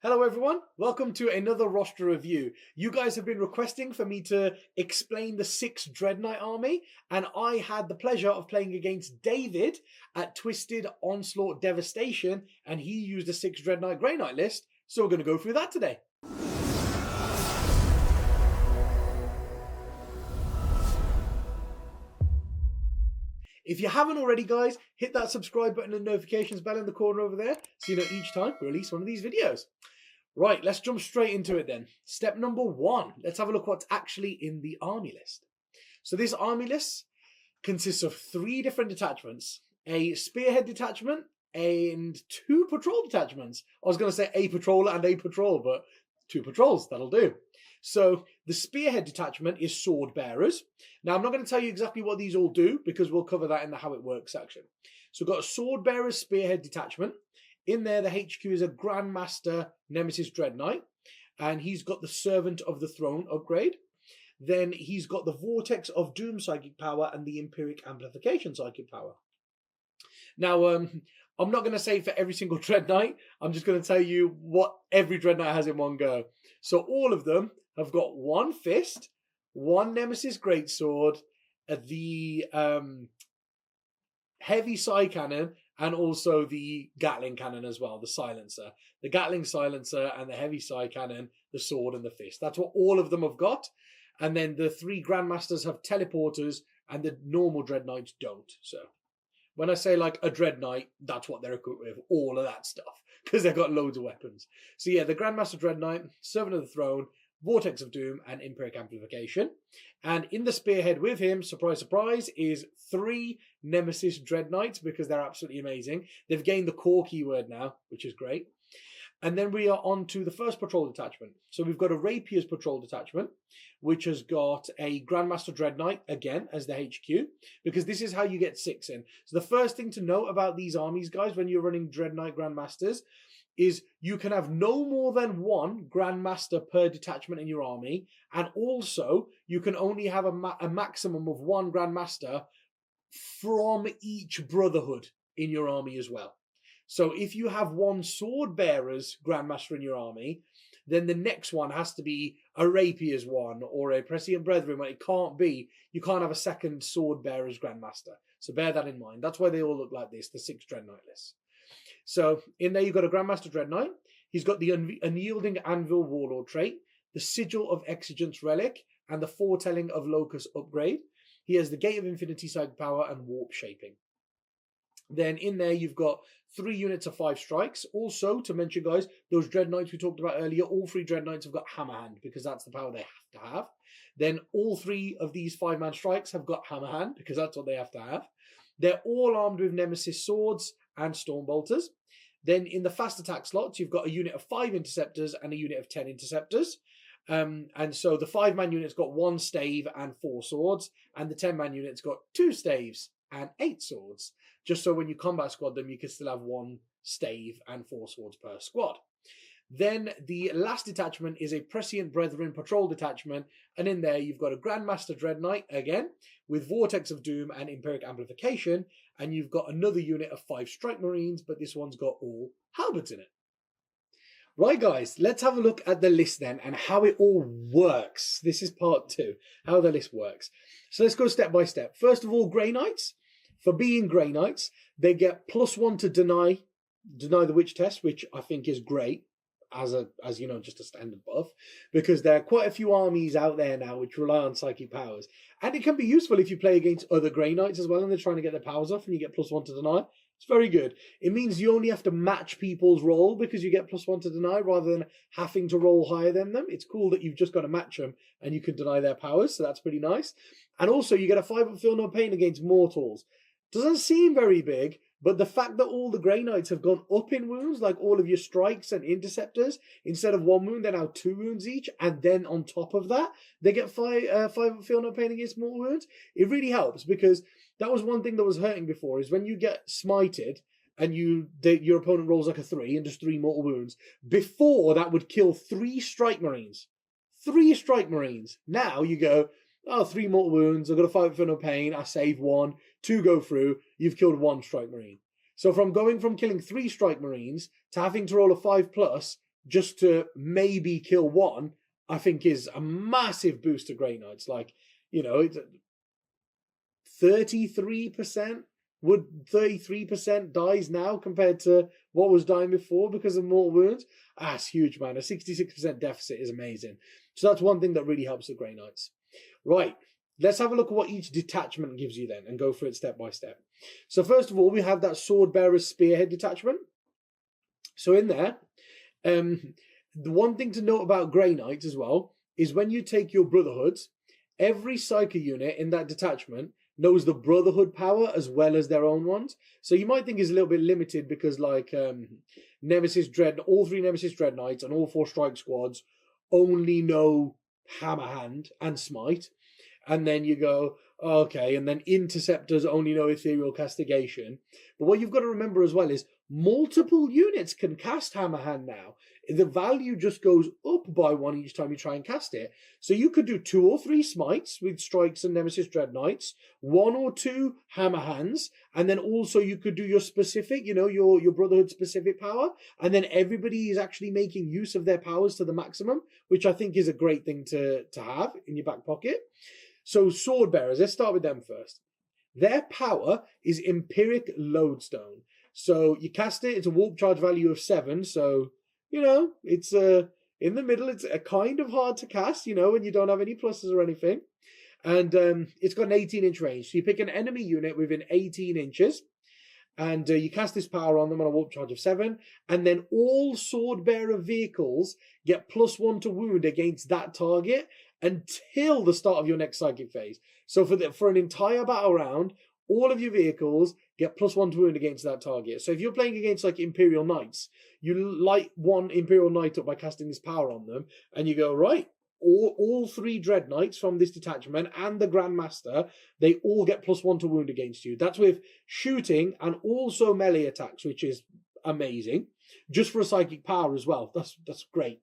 Hello everyone, welcome to another roster review. You guys have been requesting for me to explain the 6th Dreadnought army, and I had the pleasure of playing against David at Twisted Onslaught Devastation, and he used a 6th Dreadnought Grey Knight list, so we're going to go through that today. If you haven't already, guys, hit that subscribe button and notifications bell in the corner over there so you know each time we release one of these videos. Right, let's jump straight into it then. Step number 1, let's have a look what's actually in the army list. So this army list consists of 3 different detachments, a spearhead detachment and 2 patrol detachments. I was going to say a patroller and a patrol, but 2 patrols, that'll do. So the spearhead detachment is sword bearers. Now I'm not going to tell you exactly what these all do because we'll cover that in the how it works section. So we've got a sword bearers spearhead detachment. In there the HQ is a Grandmaster Nemesis Dreadnought, and he's got the Servant of the Throne upgrade. Then he's got the Vortex of Doom psychic power and the Empiric Amplification psychic power. Now I'm not going to say for every single Dreadnought, I'm just going to tell you what every Dreadnought has in one go. So all of them have got 1 fist, 1 Nemesis Greatsword, the heavy side cannon, and also the Gatling cannon as well, the silencer. The Gatling silencer and the heavy side cannon, the sword and the fist. That's what all of them have got. And then the 3 Grandmasters have teleporters and the normal Dreadnoughts don't. So when I say like a Dreadnought, that's what they're equipped with, all of that stuff, because they've got loads of weapons. So yeah, the Grandmaster Dreadnought, Servant of the Throne, Vortex of Doom, and Empiric Amplification. And in the spearhead with him, surprise, surprise, is 3 Nemesis Dreadnoughts, because they're absolutely amazing. They've gained the core keyword now, which is great. And then we are on to the first patrol detachment. So we've got a Rapiers patrol detachment, which has got a Grandmaster Dreadnought, again, as the HQ, because this is how you get 6 in. So the first thing to note about these armies, guys, when you're running Dreadnought Grandmasters, is you can have no more than 1 Grandmaster per detachment in your army, and also you can only have a maximum of 1 Grandmaster from each Brotherhood in your army as well. So if you have 1 Sword Bearers Grandmaster in your army, then the next one has to be a Rapiers one or a Prescient Brethren one. It can't be, you can't have a second Sword Bearers Grandmaster. So bear that in mind. That's why they all look like this, the 6 Dreadnought list. So in there you've got a Grandmaster Dreadnought. He's got the Unyielding Anvil Warlord trait, the Sigil of Exigence relic, and the Foretelling of Locus upgrade. He has the Gate of Infinity psychic power and Warp shaping. Then in there you've got 3 units of 5 strikes. Also, to mention, guys, those Dreadnoughts we talked about earlier, all 3 Dreadnoughts have got Hammer Hand because that's the power they have to have. Then all 3 of these 5-man strikes have got Hammer Hand because that's what they have to have. They're all armed with Nemesis swords and Stormbolters. Then in the fast attack slots, you've got a unit of 5 interceptors and a unit of 10 interceptors. And so the 5-man unit's got 1 stave and 4 swords, and the 10-man unit's got 2 staves and 8 swords. Just so when you combat squad them, you can still have 1 stave and 4 swords per squad. Then the last detachment is a Prescient Brethren patrol detachment, and in there you've got a Grandmaster Dreadnought again with Vortex of Doom and Empiric Amplification, and you've got another unit of 5 Strike Marines, but this one's got all halberds in it. Right, guys, let's have a look at the list then and how it all works. This is part 2, how the list works. So let's go step by step. First of all, Grey Knights. For being Grey Knights, they get +1 to deny the witch test, which I think is great as you know, just a standard buff, because there are quite a few armies out there now which rely on psychic powers, and it can be useful if you play against other Grey Knights as well and they're trying to get their powers off and you get +1 to deny. It's very good. It means you only have to match people's roll because you get +1 to deny rather than having to roll higher than them. It's cool that you've just got to match them and you can deny their powers, so that's pretty nice. And also you get a 5 up feel no pain against mortals. Doesn't seem very big, but the fact that all the Grey Knights have gone up in wounds, like all of your strikes and interceptors, instead of 1 wound, they're now 2 wounds each, and then on top of that, they get 5 up feel no pain against mortal wounds. It really helps, because that was one thing that was hurting before, is when you get smited, and your opponent rolls like a 3 and does 3 mortal wounds, before that would kill 3 Strike Marines. 3 Strike Marines. Now you go, oh, 3 mortal wounds, I've got a 5 for no pain, I save 1, 2 go through, you've killed 1 Strike Marine. So from going from killing 3 Strike Marines to having to roll a 5+, just to maybe kill one, I think is a massive boost to Grey Knights. Like, it's 33%. Would 33% dies now compared to what was dying before because of mortal wounds? That's huge, man. A 66% deficit is amazing. So that's one thing that really helps the Grey Knights. Right, let's have a look at what each detachment gives you then and go through it step by step. So first of all, we have that Sword Bearer's Spearhead detachment. So in there, the one thing to note about Grey Knights as well is when you take your Brotherhoods, every Psyker unit in that detachment knows the Brotherhood power as well as their own ones. So you might think it's a little bit limited because like all 3 Nemesis Dread Knights and all 4 Strike Squads only know Hammer Hand and Smite. And then you go, okay, and then Interceptors only know Ethereal Castigation. But what you've got to remember as well is multiple units can cast Hammer Hand now. The value just goes up by 1 each time you try and cast it. So you could do 2 or 3 Smites with Strikes and Nemesis Dread Knights, 1 or 2 Hammer Hands, and then also you could do your specific, your Brotherhood specific power, and then everybody is actually making use of their powers to the maximum, which I think is a great thing to have in your back pocket. So Sword Bearers, let's start with them first. Their power is Empiric Lodestone. So you cast it, it's a warp charge value of 7, so it's in the middle. It's a kind of hard to cast, when you don't have any pluses or anything. And it's got an 18-inch range. So you pick an enemy unit within 18 inches, and you cast this power on them on a warp charge of 7. And then all Sword Bearer vehicles get +1 to wound against that target until the start of your next psychic phase. So for an entire battle round, all of your vehicles get +1 to wound against that target. So if you're playing against like Imperial Knights, you light one Imperial Knight up by casting this power on them, and you go, right, all 3 Dread Knights from this detachment and the Grandmaster, they all get +1 to wound against you. That's with shooting and also melee attacks, which is amazing. Just for a psychic power as well. That's great.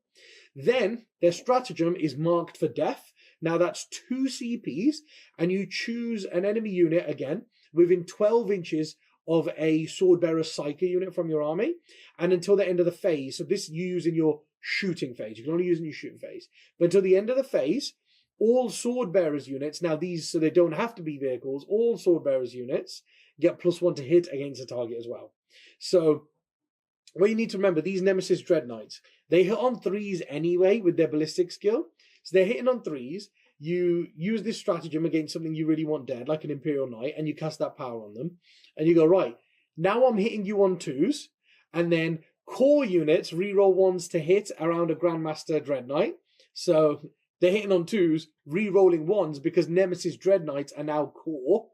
Then their stratagem is Marked for Death. Now that's 2 CPs, and you choose an enemy unit again within 12 inches of a Sword Bearer Psyker unit from your army, and until the end of the phase. So this you use in your shooting phase. You can only use in your shooting phase. But until the end of the phase, all Sword Bearers units, now these, so they don't have to be vehicles, all Sword Bearers units get +1 to hit against the target as well. So what you need to remember, these Nemesis Dread Knights, they hit on 3s anyway with their ballistic skill. So they're hitting on 3s. You use this stratagem against something you really want dead, like an Imperial Knight, and you cast that power on them. And you go, right, now I'm hitting you on 2s, and then core units reroll 1s to hit around a Grandmaster Dread Knight. So they're hitting on 2s, rerolling 1s because Nemesis Dread Knights are now core.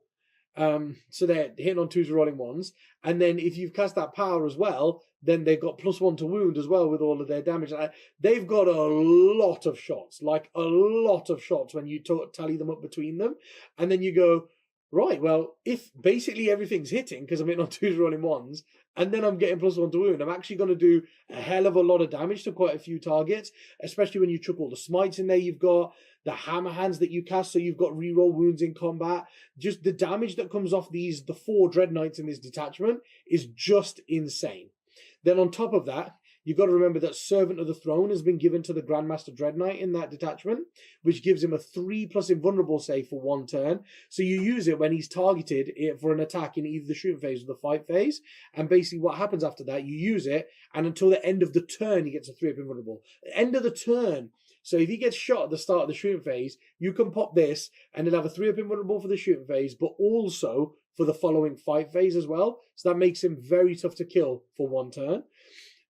So they're hitting on 2s, rolling 1s. And then if you've cast that power as well, then they've got +1 to wound as well with all of their damage. They've got a lot of shots, like a lot of shots when you tally them up between them. And then you go, right, well, if basically everything's hitting because I'm hitting on 2s, rolling 1s, and then I'm getting +1 to wound, I'm actually going to do a hell of a lot of damage to quite a few targets, especially when you chuck all the smites in there. You've got the hammer hands that you cast, so you've got reroll wounds in combat. Just the damage that comes off the 4 Dread Knights in this detachment is just insane. Then on top of that, you've got to remember that Servant of the Throne has been given to the Grandmaster Dread Knight in that detachment, which gives him a 3+ invulnerable save for 1 turn. So you use it when he's targeted for an attack in either the shooting phase or the fight phase. And basically what happens after that, you use it, and until the end of the turn, he gets a 3+ invulnerable. End of the turn. So if he gets shot at the start of the shooting phase, you can pop this, and he'll have a 3+ invulnerable for the shooting phase, but also for the following fight phase as well. So that makes him very tough to kill for 1 turn.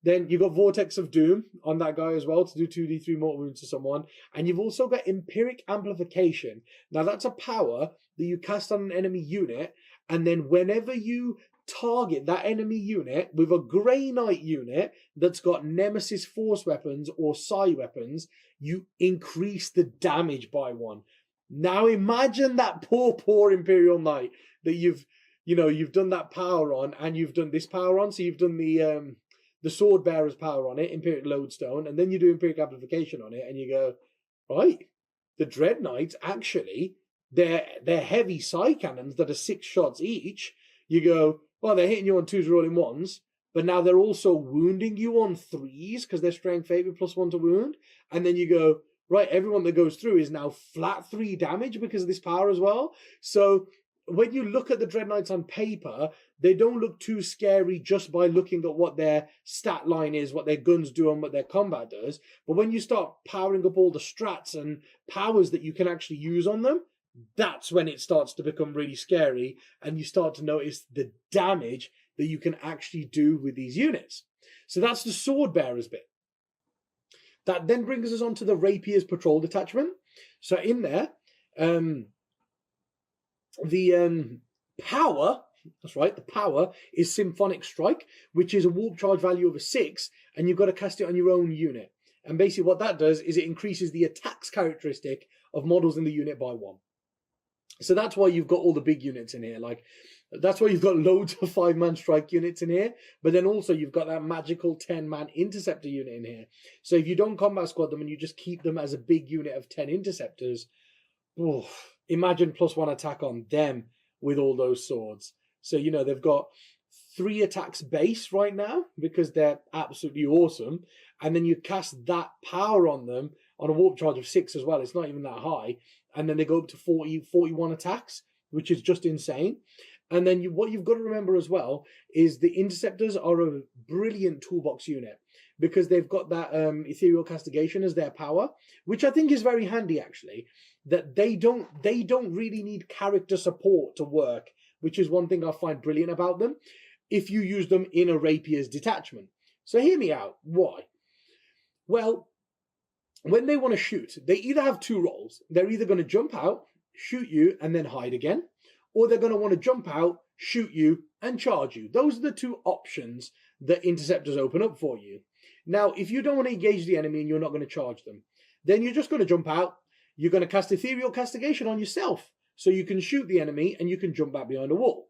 Then you've got Vortex of Doom on that guy as well to do 2d3 mortal wounds to someone. And you've also got Empiric Amplification. Now that's a power that you cast on an enemy unit, and then whenever you target that enemy unit with a Grey Knight unit that's got Nemesis Force weapons or Psi weapons, you increase the damage by 1. Now imagine that poor Imperial Knight that you've done that power on, and you've done this power on. So you've done the Sword Bearer's power on it, Empiric Lodestone, and then you do Empiric Amplification on it, and you go, right, the Dread Knights, actually, they're heavy Psi cannons that are 6 shots each. You go, well, they're hitting you on 2s, rolling 1s. but now they're also wounding you on 3s because they're strength 8 with +1 to wound. And then you go, right, everyone that goes through is now flat 3 damage because of this power as well. So when you look at the Dread Knights on paper, they don't look too scary just by looking at what their stat line is, what their guns do, and what their combat does. But when you start powering up all the strats and powers that you can actually use on them, that's when it starts to become really scary, and you start to notice the damage that you can actually do with these units. So that's the Sword Bearers bit. That then brings us on to the Rapiers Patrol Detachment. So in there, the power, that's right, the power is Symphonic Strike, which is a warp charge value of a 6, and you've got to cast it on your own unit. And basically what that does is it increases the attacks characteristic of models in the unit by 1. So that's why you've got all the big units in here. Like, that's why you've got loads of 5-man strike units in here. But then also you've got that magical 10-man interceptor unit in here. So if you don't combat squad them and you just keep them as a big unit of 10 interceptors, imagine +1 attack on them with all those swords. So, you know, they've got 3 attacks base right now because they're absolutely awesome. And then you cast that power on them on a warp charge of 6 as well. It's not even that high. And then they go up to 41 attacks, which is just insane. And then what you've got to remember as well is the interceptors are a brilliant toolbox unit because they've got that ethereal castigation as their power, which I think is very handy actually. That they don't really need character support to work, which is one thing I find brilliant about them. If you use them in a Rapier's detachment. So hear me out. Why? Well, when they want to shoot, they either have 2 roles. They're either going to jump out, shoot you, and then hide again, or they're going to want to jump out, shoot you, and charge you. Those are the 2 options that interceptors open up for you. Now, if you don't want to engage the enemy and you're not going to charge them, then you're just going to jump out. You're going to cast Ethereal Castigation on yourself, so you can shoot the enemy and you can jump back behind a wall.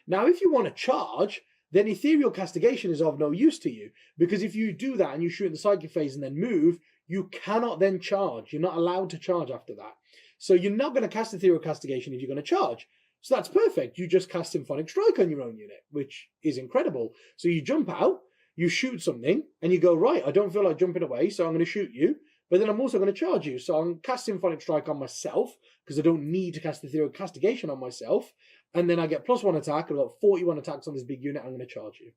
Now, if you want to charge, then Ethereal Castigation is of no use to you, because if you do that and you shoot in the psychic phase and then move, you cannot then charge. You're not allowed to charge after that. So you're not going to cast Ethereal Castigation if you're going to charge. So that's perfect. You just cast Symphonic Strike on your own unit, which is incredible. So you jump out, you shoot something, and you go, right, I don't feel like jumping away, so I'm going to shoot you. But then I'm also going to charge you. So I'm cast Symphonic Strike on myself, because I don't need to cast Ethereal Castigation on myself. And then I get +1 attack. I've got 41 attacks on this big unit. I'm going to charge you.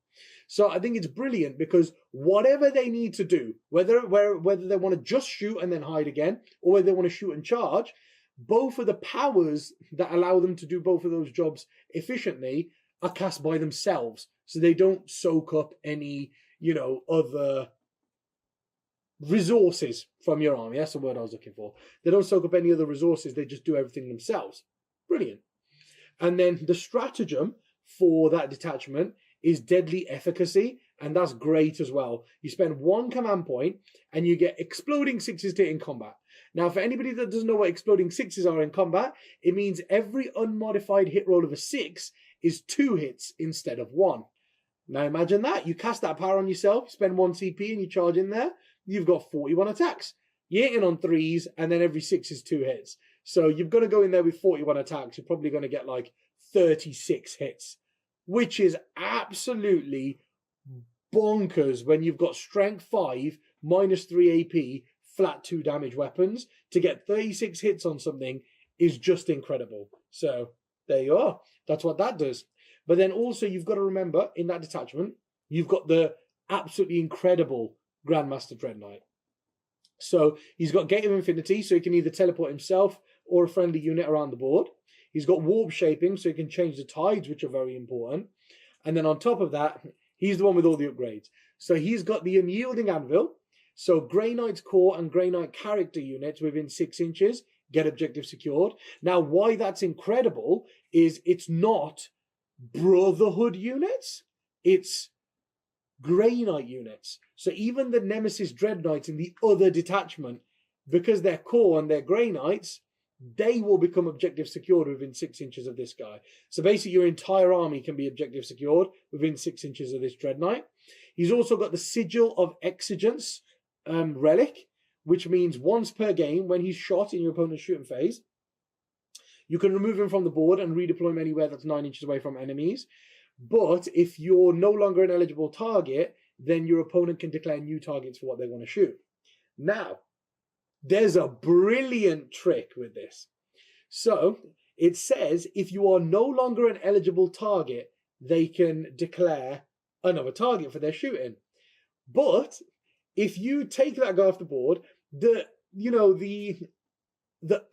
So I think it's brilliant because whatever they need to do, whether they want to just shoot and then hide again, or whether they want to shoot and charge, both of the powers that allow them to do both of those jobs efficiently are cast by themselves. So they don't soak up any, other resources from your army. That's the word I was looking for. They don't soak up any other resources. They just do everything themselves. Brilliant. And then the stratagem for that detachment is Deadly Efficacy, and that's great as well. You spend 1 command point, and you get Exploding 6s to hit in combat. Now, for anybody that doesn't know what Exploding 6s are in combat, it means every unmodified hit roll of a 6 is 2 hits instead of 1. Now, imagine that. You cast that power on yourself, spend 1 CP, and you charge in there. You've got 41 attacks. You're hitting on 3s, and then every 6 is 2 hits. So you've got to go in there with 41 attacks. You're probably going to get like 36 hits, which is absolutely bonkers when you've got strength 5, -3 AP, flat 2 damage weapons. To get 36 hits on something is just incredible. So there you are. That's what that does. But then also you've got to remember in that detachment, you've got the absolutely incredible Grandmaster Dread Knight. So he's got Gate of Infinity, so he can either teleport himself or a friendly unit around the board. He's got Warp Shaping, so he can change the tides, which are very important. And then on top of that, he's the one with all the upgrades. So he's got the Unyielding Anvil. So Grey Knight's core and Grey Knight character units within 6 inches get objective secured. Now, why that's incredible is it's not Brotherhood units. It's Grey Knight units. So even the Nemesis Dread Knights in the other detachment, because they're core and they're Grey Knights, they will become objective secured within 6 inches of this guy. So basically your entire army can be objective secured within 6 inches of this Dread Knight. He's also got the Sigil of Exigence relic, which means once per game, when he's shot in your opponent's shooting phase, you can remove him from the board and redeploy him anywhere that's 9 inches away from enemies. But if you're no longer an eligible target, then your opponent can declare new targets for what they want to shoot. Now, there's a brilliant trick with this. So it says if you are no longer an eligible target, they can declare another target for their shooting. But if you take that guy off the board, the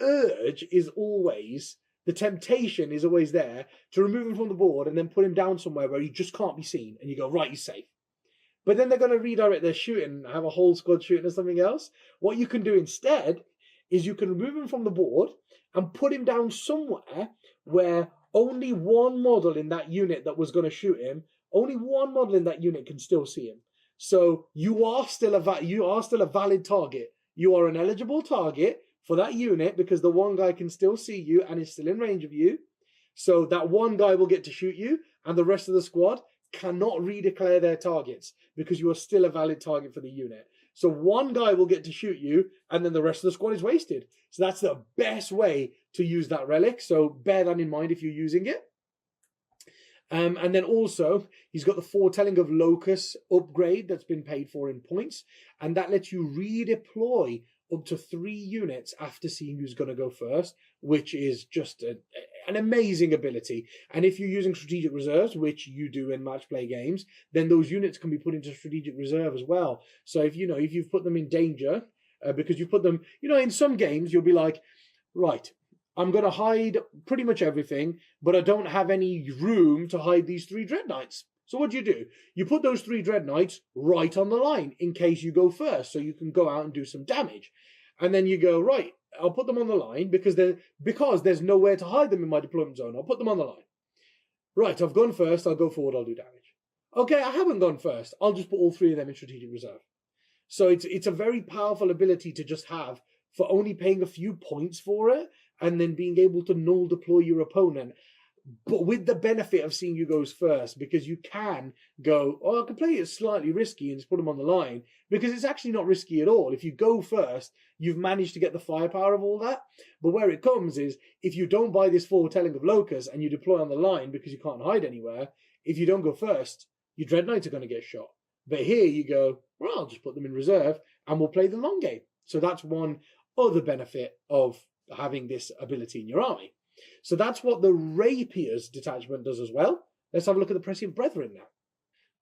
urge is always, the temptation is always there to remove him from the board and then put him down somewhere where he just can't be seen, and you go, right, he's safe. But then they're going to redirect their shooting and have a whole squad shooting or something else. What you can do instead is you can remove him from the board and put him down somewhere where only one model in that unit that was going to shoot him, only one model in that unit can still see him. So you are still a valid target. You are an eligible target for that unit because the one guy can still see you and is still in range of you. So that one guy will get to shoot you, and the rest of the squad cannot redeclare their targets because you are still a valid target for the unit. So one guy will get to shoot you, and then the rest of the squad is wasted. So that's the best way to use that relic. So bear that in mind if you're using it. And then also, he's got the foretelling of Locust upgrade that's been paid for in points, and that lets you redeploy up to 3 units after seeing who's going to go first, which is just an amazing ability. And if you're using strategic reserves, which you do in match play games, then those units can be put into strategic reserve as well. So if you've put them in danger, because you put them, in some games you'll be like, right, I'm going to hide pretty much everything, but I don't have any room to hide these 3 Dread Knights. So what do? You put those 3 Dread Knights right on the line in case you go first, so you can go out and do some damage. And then you go, right, I'll put them on the line because there's nowhere to hide them in my deployment zone. I'll put them on the line. Right, I've gone first, I'll go forward, I'll do damage. Okay, I haven't gone first. I'll just put all 3 of them in strategic reserve. So it's a very powerful ability to just have for only paying a few points for it, and then being able to null deploy your opponent, but with the benefit of seeing who goes first, because you can go, I can play it slightly risky and just put them on the line, because it's actually not risky at all. If you go first, you've managed to get the firepower of all that. But where it comes is, if you don't buy this foretelling of Locust and you deploy on the line because you can't hide anywhere, if you don't go first, your Dread Knights are going to get shot. But here you go, well, I'll just put them in reserve and we'll play the long game. So that's one other benefit of having this ability in your army. So that's what the Rapiers detachment does as well. Let's have a look at the Prescient Brethren now.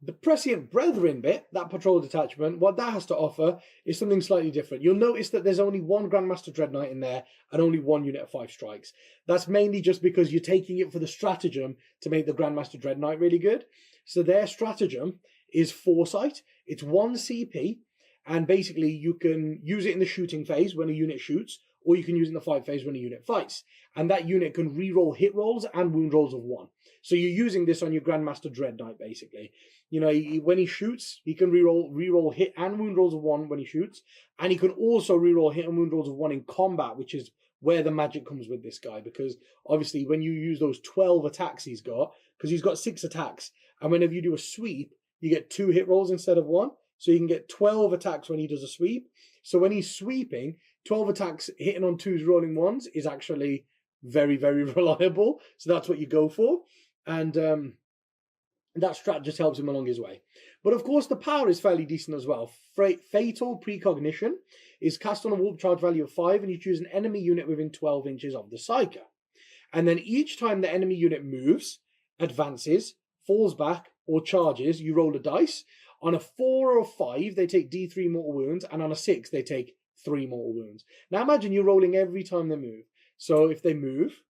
The Prescient Brethren bit, that patrol detachment, what that has to offer is something slightly different. You'll notice that there's only 1 Grandmaster Dread Knight in there and only 1 unit of 5 strikes. That's mainly just because you're taking it for the stratagem to make the Grandmaster Dread Knight really good. So their stratagem is Foresight. It's 1 CP, and basically you can use it in the shooting phase when a unit shoots, or you can use it in the fight phase when a unit fights. And that unit can reroll hit rolls and wound rolls of 1. So you're using this on your Grandmaster Dread Knight, basically. When he shoots, he can reroll hit and wound rolls of 1 when he shoots. And he can also reroll hit and wound rolls of 1 in combat, which is where the magic comes with this guy. Because obviously when you use those 12 attacks he's got, because he's got 6 attacks, and whenever you do a sweep, you get 2 hit rolls instead of 1. So you can get 12 attacks when he does a sweep. So when he's sweeping, 12 attacks hitting on 2s, rolling 1s is actually very, very reliable. So that's what you go for. And that strat just helps him along his way. But of course, the power is fairly decent as well. Fatal Precognition is cast on a warp charge value of 5, and you choose an enemy unit within 12 inches of the Psyker. And then each time the enemy unit moves, advances, falls back, or charges, you roll a dice. On a 4 or a 5, they take D3 mortal wounds, and on a 6, they take 3 mortal wounds. Now imagine you're rolling every time they move. So if they move,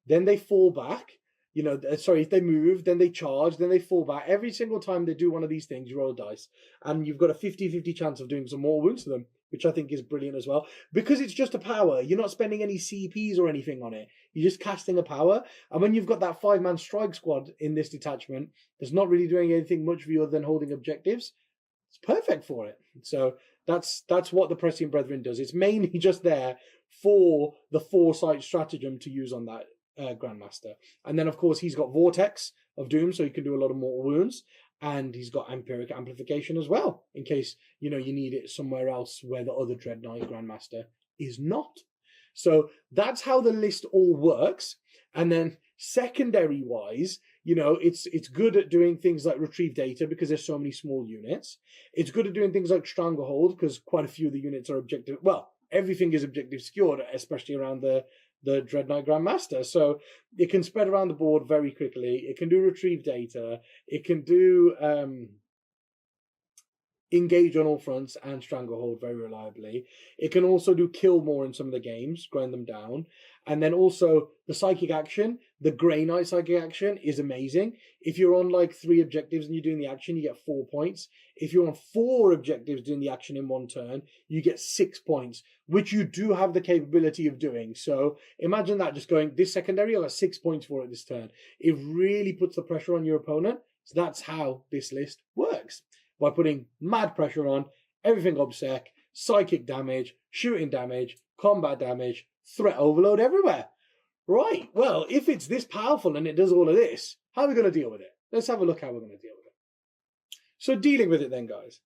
then they fall back. If they move, then they charge, then they fall back. Every single time they do one of these things, you roll a dice. And you've got a 50-50 chance of doing some mortal wounds to them, which I think is brilliant as well. Because it's just a power. You're not spending any CPs or anything on it. You're just casting a power. And when you've got that 5-man strike squad in this detachment that's not really doing anything much for you other than holding objectives, it's perfect for it. So that's what the Prescient Brethren does. It's mainly just there for the Foresight stratagem to use on that Grandmaster. And then, of course, he's got Vortex of Doom, so he can do a lot of mortal wounds. And he's got Empiric Amplification as well, in case, you need it somewhere else where the other Dread Knight Grandmaster is not. So that's how the list all works. And then secondary-wise, It's good at doing things like retrieve data because there's so many small units. It's good at doing things like stranglehold because quite a few of the units are objective. Well, everything is objective secured, especially around the Dread Knight Grandmaster. So it can spread around the board very quickly. It can do retrieve data. It can do engage on all fronts and stranglehold very reliably. It can also do kill more in some of the games, grind them down. And then also the psychic action, the Grey Knight psychic action is amazing. If you're on like 3 objectives and you're doing the action, you get 4 points. If you're on 4 objectives doing the action in one turn, you get 6 points, which you do have the capability of doing. So imagine that, just going, this secondary, I got 6 points for it this turn. It really puts the pressure on your opponent. So that's how this list works. By putting mad pressure on, everything obsec, psychic damage, shooting damage, combat damage, threat overload everywhere. Right, well, if it's this powerful and it does all of this, how are we going to deal with it? Let's have a look how we're going to deal with it. So dealing with it then, guys.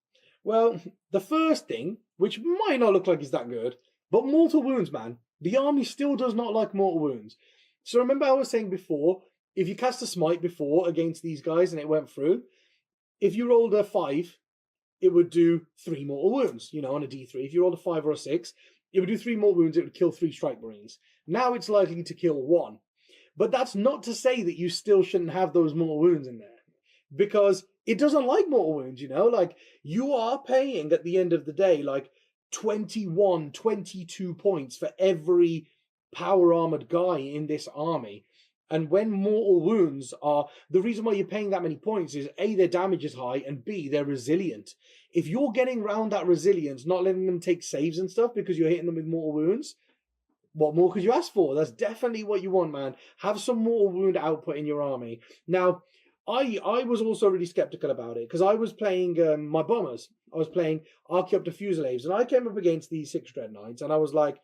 Well, the first thing, which might not look like it's that good, but mortal wounds, man. The army still does not like mortal wounds. So remember I was saying before, if you cast a smite before against these guys and it went through, if you rolled a 5, it would do 3 mortal wounds, on a d3. If you rolled a 5 or a 6, it would do 3 mortal wounds, it would kill 3 strike marines. Now it's likely to kill 1. But that's not to say that you still shouldn't have those mortal wounds in there. Because it doesn't like mortal wounds, like you are paying at the end of the day, like 21, 22 points for every power armored guy in this army. And when mortal wounds are, the reason why you're paying that many points is A, their damage is high, and B, they're resilient. If you're getting around that resilience, not letting them take saves and stuff because you're hitting them with mortal wounds, what more could you ask for? That's definitely what you want, man. Have some mortal wound output in your army. Now, I was also really skeptical about it because I was playing my bombers. I was playing Archaeopter Fusiliers, and I came up against these 6 Dread Knights, and I was like,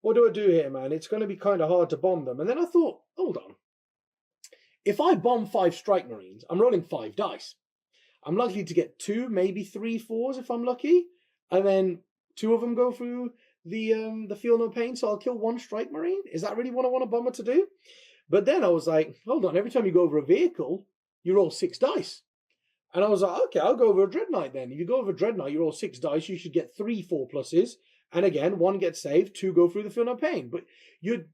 what do I do here, man? It's going to be kind of hard to bomb them. And then I thought, hold on. If I bomb 5 Strike Marines, I'm rolling 5 dice. I'm likely to get 2, maybe 3 4s if I'm lucky. And then 2 of them go through the Feel No Pain, so I'll kill 1 Strike Marine. Is that really what I want a bomber to do? But then I was like, hold on. Every time you go over a vehicle, you roll 6 dice. And I was like, okay, I'll go over a Dread Knight then. If you go over a Dread Knight, you roll 6 dice, you should get 3 4+. And again, 1 gets saved, 2 go through the Feel No Pain. But you're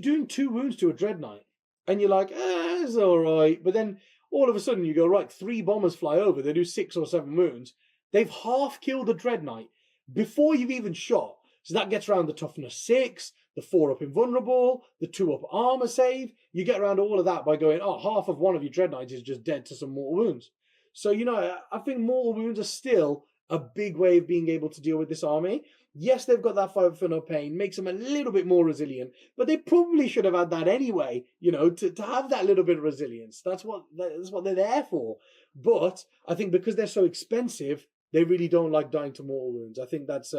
doing 2 wounds to a Dread Knight. And you're like, it's all right. But then all of a sudden you go, right, 3 bombers fly over. They do 6 or 7 wounds. They've half killed the Dread Knight before you've even shot. So that gets around the toughness 6, the 4 up invulnerable, the 2 up armor save. You get around all of that by going, half of one of your Dread Knights is just dead to some mortal wounds. So, I think mortal wounds are still a big way of being able to deal with this army. Yes, they've got that 5 for no pain, makes them a little bit more resilient, but they probably should have had that anyway, to have that little bit of resilience. That's what they're there for. But I think because they're so expensive, they really don't like dying to mortal wounds. I think that's,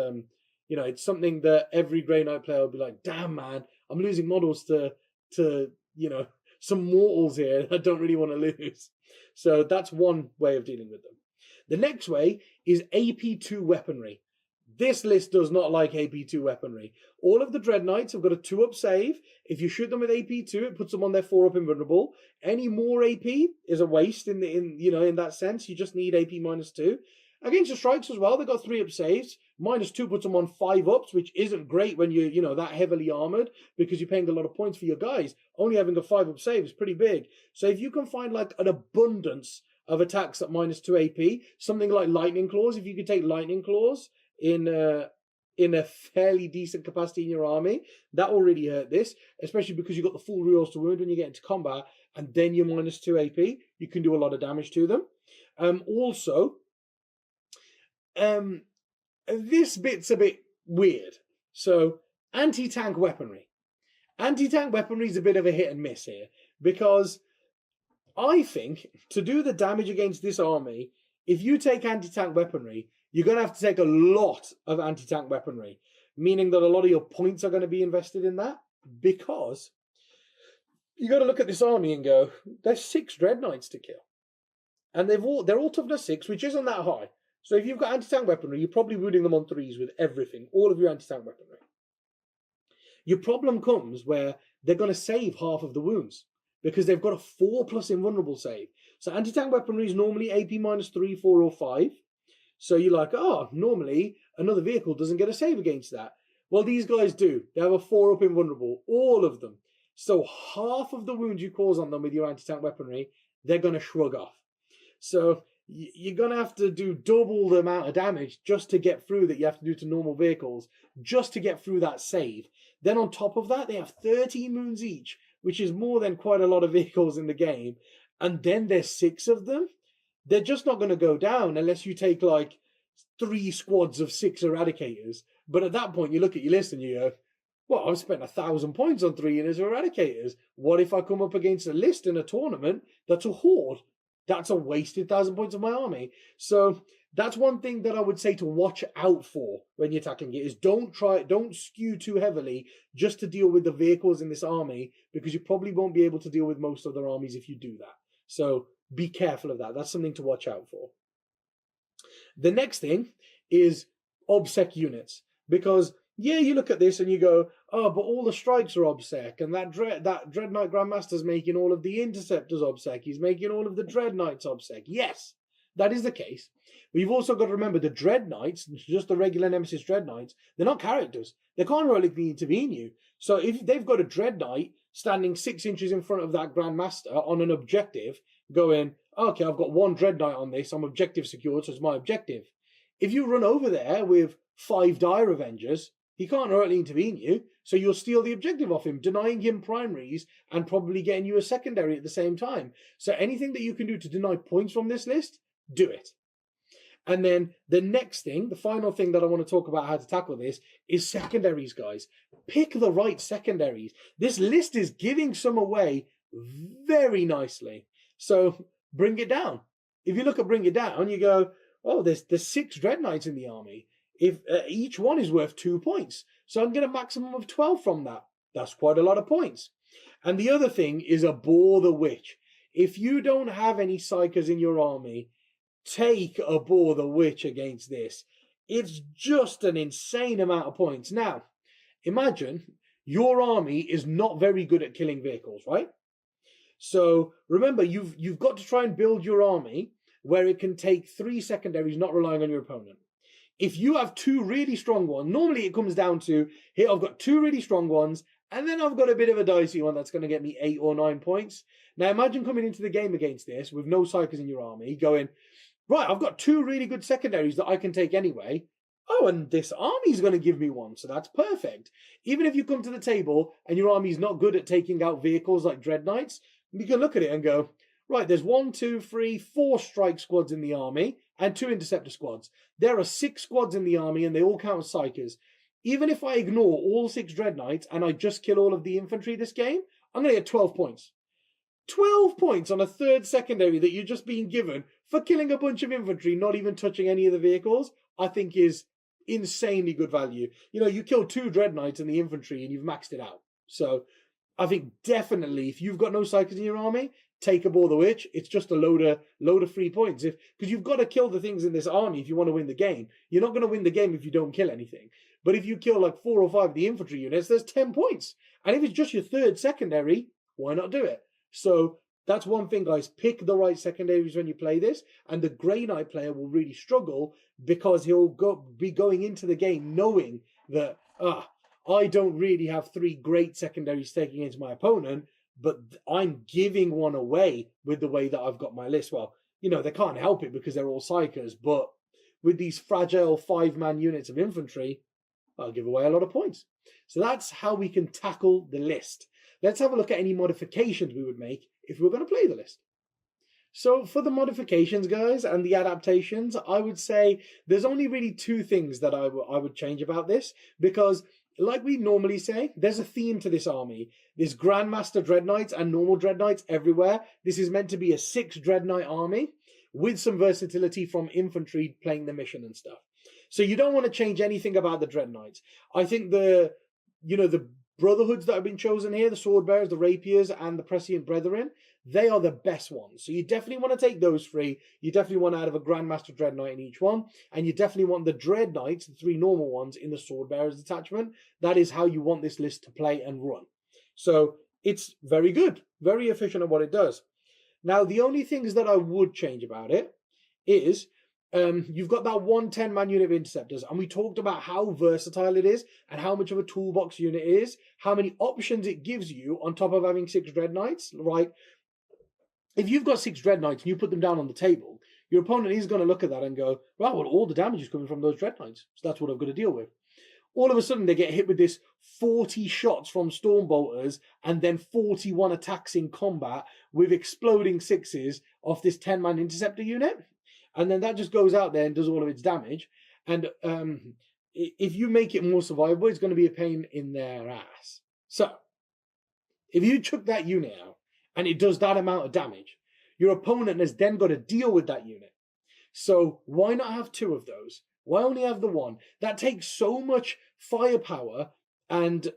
it's something that every Grey Knight player will be like, damn, man, I'm losing models to some mortals here I don't really want to lose. So that's one way of dealing with them. The next way is AP2 weaponry. This list does not like AP2 weaponry. All of the Dread Knights have got a 2-up save. If you shoot them with AP2, it puts them on their 4-up invulnerable. Any more AP is a waste in that sense. You just need AP -2. Against the strikes as well, they've got 3-up saves. -2 puts them on 5-ups, which isn't great when you're that heavily armored because you're paying a lot of points for your guys. Only having a 5-up save is pretty big. So if you can find like an abundance of attacks at -2 AP, something like Lightning Claws, if you could take Lightning Claws in a fairly decent capacity in your army, that will really hurt this, especially because you've got the full rerolls to wound when you get into combat, and then you're -2 AP. You can do a lot of damage to them. This bit's a bit weird. So, anti-tank weaponry. Anti-tank weaponry is a bit of a hit and miss here, because I think to do the damage against this army, if you take anti-tank weaponry, you're going to have to take a lot of anti-tank weaponry, meaning that a lot of your points are going to be invested in that, because you got to look at this army and go, there's 6 Dread Knights to kill. And they're all toughness 6, which isn't that high. So if you've got anti-tank weaponry, you're probably wounding them on 3s with everything, all of your anti-tank weaponry. Your problem comes where they're going to save half of the wounds. because they've got a 4+ invulnerable save. So anti-tank weaponry is normally AP -3, 4, or 5. So you're like, oh, normally another vehicle doesn't get a save against that. Well, these guys do. They have a 4+ invulnerable, all of them. So half of the wounds you cause on them with your anti-tank weaponry, they're going to shrug off. So you're going to have to do double the amount of damage just to get through that you have to do to normal vehicles, just to get through that save. Then on top of that, they have 13 wounds each, which is more than quite a lot of vehicles in the game. And then there's 6 of them. They're just not going to go down unless you take like 3 squads of 6 eradicators. But at that point, you look at your list and you go, well, I've spent 1,000 points on 3 units of eradicators. What if I come up against a list in a tournament that's a horde? That's a wasted 1,000 points of my army. So that's one thing that I would say to watch out for when you're attacking it, is don't skew too heavily just to deal with the vehicles in this army, because you probably won't be able to deal with most other armies if you do that. So be careful of that. That's something to watch out for. The next thing is OBSEC units, because yeah, you look at this and you go, oh, but all the strikes are OBSEC, and that Dread Knight Grandmaster's making all of the interceptors OBSEC. He's making all of the Dread Knights OBSEC. Yes, that is the case. But you've also got to remember the Dread Knights, just the regular Nemesis Dread Knights, they're not characters. They can't really intervene you. So if they've got a Dread Knight standing 6 inches in front of that Grandmaster on an objective, going, okay, I've got 1 Dread Knight on this, I'm objective secured, so it's my objective. If you run over there with 5 Dire Avengers, he can't really intervene you, so you'll steal the objective off him, denying him primaries and probably getting you a secondary at the same time. So anything that you can do to deny points from this list, do it. And then the next thing, the final thing that I want to talk about how to tackle this, is secondaries, guys. Pick the right secondaries. This list is giving some away very nicely. So bring it down. If you look at bring it down, you go, oh, there's 6 Dread Knights in the army. If each one is worth 2 points. So I'm getting a maximum of 12 from that. That's quite a lot of points. And the other thing is a Boar the Witch. If you don't have any Psychers in your army, take a Boar the Witch against this. It's just an insane amount of points. Now, imagine your army is not very good at killing vehicles, right? So remember, you've got to try and build your army where it can take 3 secondaries, not relying on your opponent. If you have 2 really strong ones, normally it comes down to, here I've got 2 really strong ones, and then I've got a bit of a dicey one that's going to get me 8 or 9 points. Now imagine coming into the game against this with no Psychers in your army, going, right, I've got 2 really good secondaries that I can take anyway. Oh, and this army's going to give me 1, so that's perfect. Even if you come to the table and your army's not good at taking out vehicles like Dread Knights, you can look at it and go, right, there's 1, 2, 3, 4 strike squads in the army and 2 interceptor squads. There are 6 squads in the army and they all count as Psychers. Even if I ignore all 6 Dread Knights and I just kill all of the infantry this game, I'm going to get 12 points. 12 points on a 3rd secondary that you're just being given for killing a bunch of infantry, not even touching any of the vehicles, I think is insanely good value. You know, you kill 2 Dread Knights in the infantry and you've maxed it out. So I think definitely if you've got no Psychers in your army, take a Boar the Witch. It's just a load of free points. Because you've got to kill the things in this army if you want to win the game. You're not going to win the game if you don't kill anything. But if you kill like 4 or 5 of the infantry units, there's 10 points. And if it's just your 3rd secondary, why not do it? So that's one thing, guys. Pick the right secondaries when you play this. And the Grey Knight player will really struggle because he'll be going into the game knowing that, I don't really have 3 great secondaries taking into my opponent, but I'm giving 1 away with the way that I've got my list. Well, you know, they can't help it because they're all Psychers, but with these fragile 5-man units of infantry, I'll give away a lot of points. So that's how we can tackle the list. Let's have a look at any modifications we would make if we were going to play the list. So for the modifications, guys, and the adaptations, I would say there's only really 2 things that I would change about this, because like we normally say, there's a theme to this army. There's Grandmaster Dread Knights and normal Dread Knights everywhere. This is meant to be a 6 Dread Knight army with some versatility from infantry playing the mission and stuff. So you don't want to change anything about the Dread Knights. I think the Brotherhoods that have been chosen here, the Sword Bearers, the Rapiers, and the Prescient Brethren, they are the best ones. So you definitely want to take those 3. You definitely want to have a Grandmaster Dread Knight in each one. And you definitely want the Dread Knights, the 3 normal ones, in the Sword Bearers detachment. That is how you want this list to play and run. So it's very good, very efficient at what it does. Now, the only things that I would change about it is you've got that 110-man unit of interceptors, and we talked about how versatile it is and how much of a toolbox unit it is, how many options it gives you on top of having 6 Dread Knights, right? If you've got 6 Dread Knights and you put them down on the table, your opponent is going to look at that and go, well, all the damage is coming from those Dread Knights, so that's what I've got to deal with. All of a sudden, they get hit with this 40 shots from Stormbolters and then 41 attacks in combat with exploding 6s off this 10-man interceptor unit. And then that just goes out there and does all of its damage. And if you make it more survivable, it's going to be a pain in their ass. So, if you chuck that unit out and it does that amount of damage, your opponent has then got to deal with that unit. So, why not have 2 of those? Why only have the 1? That takes so much firepower and,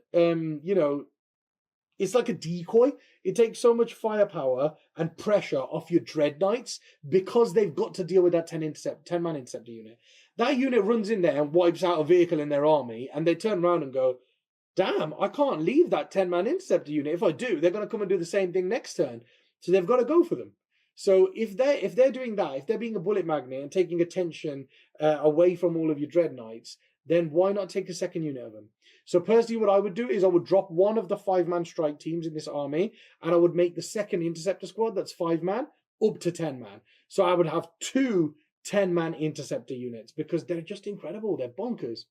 it's like a decoy. It takes so much firepower and pressure off your Dread Knights because they've got to deal with that 10-man interceptor unit. That unit runs in there and wipes out a vehicle in their army, and they turn around and go, damn, I can't leave that 10-man interceptor unit. If I do, they're going to come and do the same thing next turn. So they've got to go for them. So if they're doing that, if they're being a bullet magnet and taking attention away from all of your Dread Knights, then why not take a second unit of them? So personally, what I would do is I would drop one of the 5-man strike teams in this army, and I would make the second interceptor squad, that's 5-man, up to 10-man. So I would have 2 10-man interceptor units because they're just incredible. They're bonkers.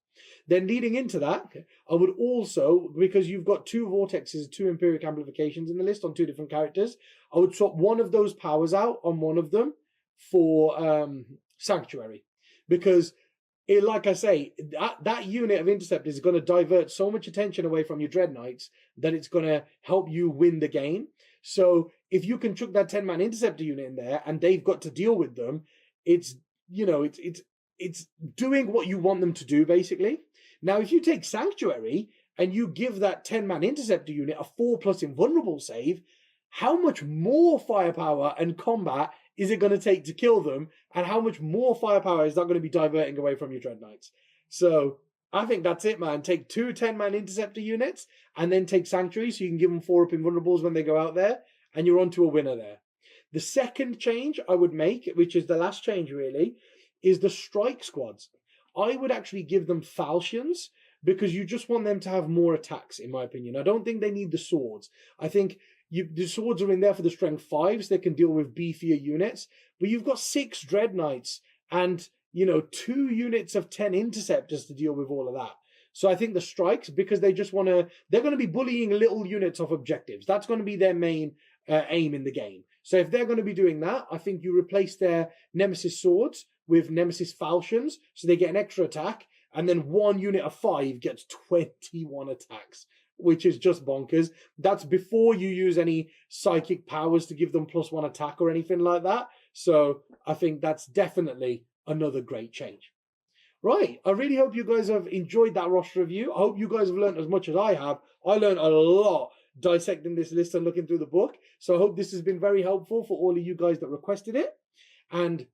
Then leading into that, I would also, because you've got 2 vortexes, 2 empiric amplifications in the list on 2 different characters, I would swap one of those powers out on one of them for Sanctuary. Because, like I say, that unit of interceptors is going to divert so much attention away from your Dread Knights that it's going to help you win the game. So if you can chuck that 10-man interceptor unit in there and they've got to deal with them, it's doing what you want them to do, basically. Now, if you take Sanctuary and you give that 10-man interceptor unit a 4+ invulnerable save, how much more firepower and combat is it going to take to kill them? And how much more firepower is that going to be diverting away from your Dread Knights? So I think that's it, man. Take 2 10-man interceptor units and then take Sanctuary so you can give them 4-up invulnerables when they go out there, and you're on to a winner there. The second change I would make, which is the last change really, is the strike squads. I would actually give them falchions because you just want them to have more attacks, in my opinion. I don't think they need the swords. I think the swords are in there for the strength 5s. They can deal with beefier units. But you've got 6 Dread Knights and, 2 units of 10 interceptors to deal with all of that. So I think the strikes, because they're going to be bullying little units off objectives. That's going to be their main aim in the game. So if they're going to be doing that, I think you replace their Nemesis swords with Nemesis falchions, so they get an extra attack, and then 1 unit of 5 gets 21 attacks, which is just bonkers. That's before you use any psychic powers to give them +1 attack or anything like that. So I think that's definitely another great change. Right, I really hope you guys have enjoyed that roster review. I hope you guys have learned as much as I have. I learned a lot dissecting this list and looking through the book. So I hope this has been very helpful for all of you guys that requested it. And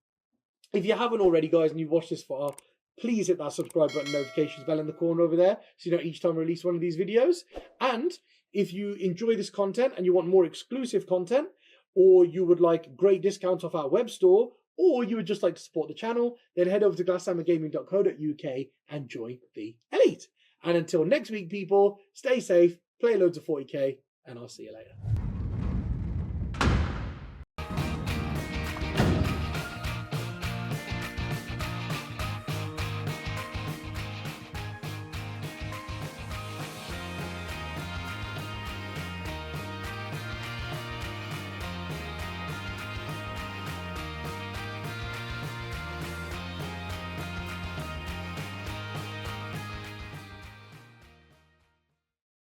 if you haven't already, guys, and you've watched this far, please hit that subscribe button, notifications bell in the corner over there, so you know each time I release one of these videos. And if you enjoy this content and you want more exclusive content, or you would like great discounts off our web store, or you would just like to support the channel, then head over to glasshammergaming.co.uk and join the elite. And until next week, people, stay safe, play loads of 40k, and I'll see you later.